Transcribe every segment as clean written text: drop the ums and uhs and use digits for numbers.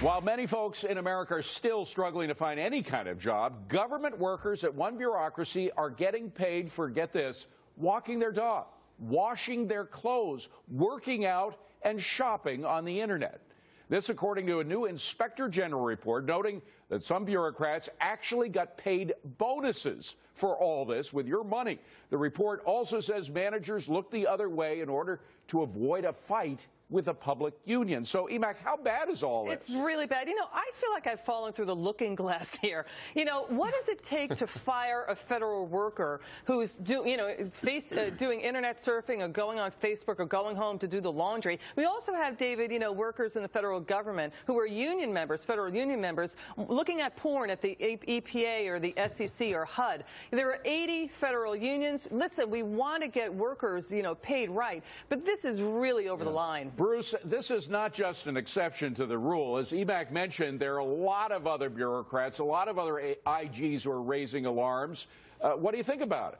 While many folks in America are still struggling to find any kind of job, government workers at one bureaucracy are getting paid for, get this, walking their dog, washing their clothes, working out, and shopping on the internet. This according to a new Inspector General report noting that some bureaucrats actually got paid bonuses for all this with your money. The report also says managers look the other way in order to avoid a fight with a public union. So, Emac, how bad is all this? It's really bad. You know, I feel like I've fallen through the looking glass here. You know, what does it take to fire a federal worker who's doing internet surfing or going on Facebook or going home to do the laundry? We also have, David, workers in the federal government who are union members, federal union members, looking at porn at the EPA or the SEC or HUD. There are 80 federal unions. Listen, we want to get workers, paid right, but this is really over the line. Bruce, this is not just an exception to the rule. As Emac mentioned, there are a lot of other bureaucrats, a lot of other IGs who are raising alarms. What do you think about it?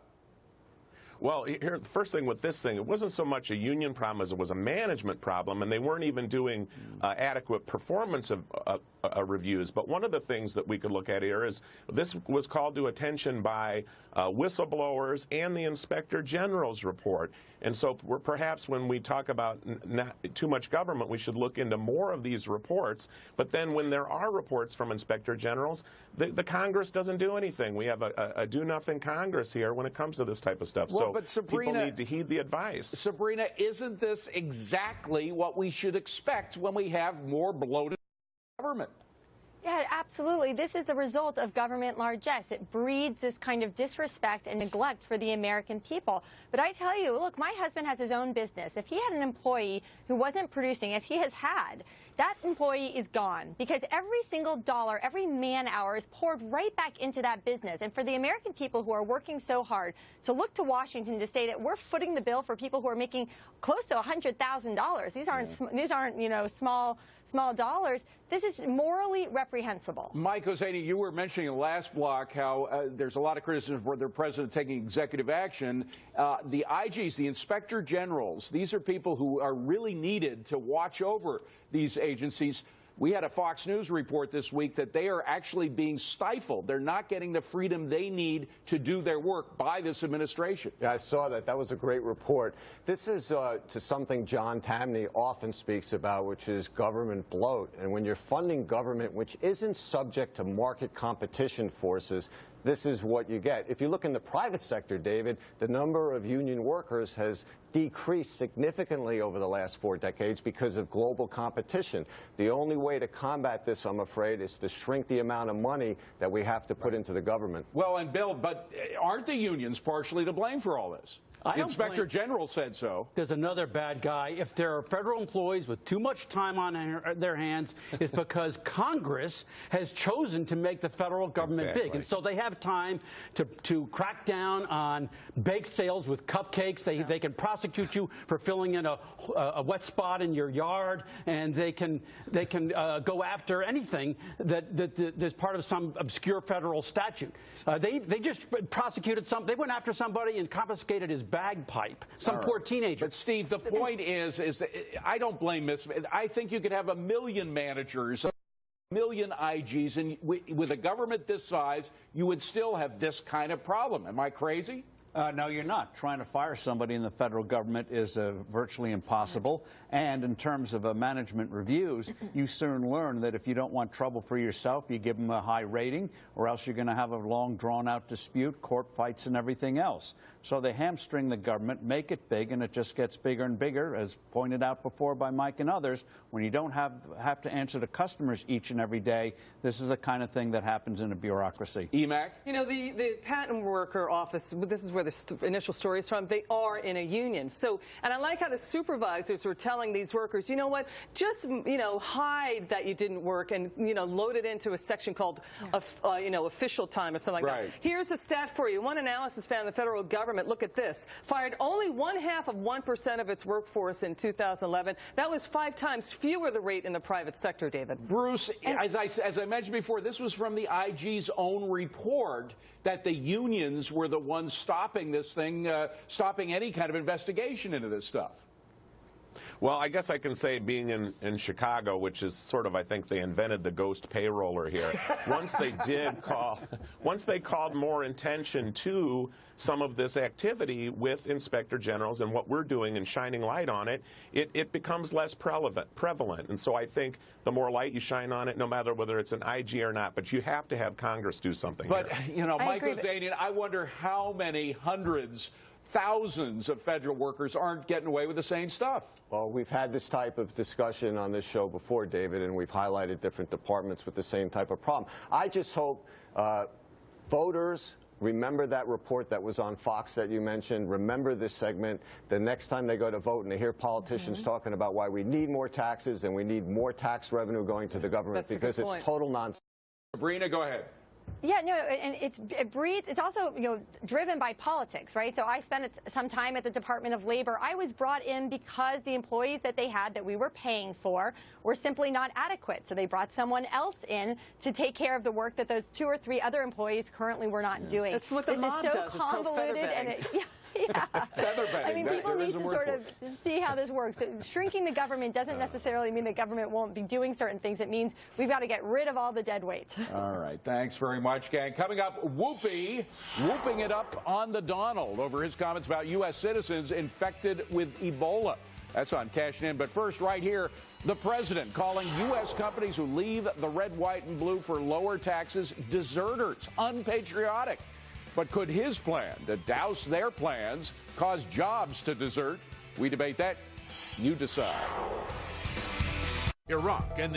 Well, here, the first thing with this thing, it wasn't so much a union problem as it was a management problem, and they weren't even doing adequate performance of reviews. But one of the things that we could look at here is this was called to attention by whistleblowers and the Inspector General's report. And so perhaps when we talk about not too much government, we should look into more of these reports. But then when there are reports from Inspector Generals, the Congress doesn't do anything. We have a do-nothing Congress here when it comes to this type of stuff. Well, but Sabrina, people need to heed the advice. Sabrina, isn't this exactly what we should expect when we have more bloated government? Yeah, absolutely. This is the result of government largesse. It breeds this kind of disrespect and neglect for the American people. But I tell you, look, my husband has his own business. If he had an employee who wasn't producing, as he has had, that employee is gone because every single dollar, every man hour is poured right back into that business. And for the American people who are working so hard to look to Washington to say that we're footing the bill for people who are making close to $100,000. These aren't small dollars. This is morally reprehensible. Mike Hosseini, you were mentioning in the last block how there's a lot of criticism for the president taking executive action. The IGs, the Inspector Generals, these are people who are really needed to watch over these agencies. We had a Fox News report this week that they are actually being stifled. They're not getting the freedom they need to do their work by this administration. Yeah, I saw that. That was a great report. This is to something John Tamny often speaks about, which is government bloat. And when you're funding government, which isn't subject to market competition forces, this is what you get. If you look in the private sector, David, the number of union workers has decreased significantly over the last 4 decades because of global competition. The only way to combat this, I'm afraid, is to shrink the amount of money that we have to put into the government. Well, and Bill, but aren't the unions partially to blame for all this? The Inspector General said so. There's another bad guy. If there are federal employees with too much time on their hands, it's because Congress has chosen to make the federal government big. And so they have time to crack down on bake sales with cupcakes. They can prosecute you for filling in a wet spot in your yard, and they can go after anything that is part of some obscure federal statute. They just prosecuted they went after somebody and confiscated his bagpipe, some poor teenager. But Steve, the point is that I don't blame this. I think you could have 1 million managers, 1 million IGs, and with a government this size, you would still have this kind of problem. Am I crazy? No, you're not. Trying to fire somebody in the federal government is virtually impossible. And in terms of management reviews, you soon learn that if you don't want trouble for yourself, you give them a high rating, or else you're going to have a long, drawn-out dispute, court fights, and everything else. So they hamstring the government, make it big, and it just gets bigger and bigger, as pointed out before by Mike and others. When you don't have to answer to customers each and every day, this is the kind of thing that happens in a bureaucracy. Emac? You know, the patent worker office, this is where the initial story is from, they are in a union. So, and I like how the supervisors were telling these workers, you know what, just, hide that you didn't work and, load it into a section called, official time or something like that. Here's a stat for you. One analysis found the federal government, look at this, fired only 0.5% of its workforce in 2011. That was 5 times fewer the rate in the private sector, David. Bruce, as I mentioned before, this was from the IG's own report that the unions were the ones stopping this thing, stopping any kind of investigation into this stuff. Well, I guess I can say being in Chicago, which is sort of, I think they invented the ghost payroller here. Once they called more attention to some of this activity with inspector generals and what we're doing and shining light on it, it becomes less prevalent. And so I think the more light you shine on it, no matter whether it's an IG or not, but you have to have Congress do something. But, here. you know, Michael Zanian, I wonder how many hundreds, thousands of federal workers aren't getting away with the same stuff. Well, we've had this type of discussion on this show before, David, and we've highlighted different departments with the same type of problem. I just hope voters remember that report that was on Fox that you mentioned. Remember this segment. The next time they go to vote and they hear politicians talking about why we need more taxes and we need more tax revenue going to the government, because it's total nonsense. Sabrina, go ahead. Yeah, no, and it breeds, it's also, you know, driven by politics, right? So I spent some time at the Department of Labor. I was brought in because the employees that they had that we were paying for were simply not adequate. So they brought someone else in to take care of the work that those 2 or 3 other employees currently were not doing. That's what the mob does. It's so convoluted and Yeah. I mean, people need to sort of see how this works. Shrinking the government doesn't necessarily mean the government won't be doing certain things. It means we've got to get rid of all the dead weight. All right. Thanks very much, gang. Coming up, Whoopi whooping it up on the Donald over his comments about U.S. citizens infected with Ebola. That's on Cashing In. But first, right here, the president calling U.S. companies who leave the red, white, and blue for lower taxes deserters, unpatriotic. But could his plan to douse their plans cause jobs to desert? We debate that. You decide. Iraq and the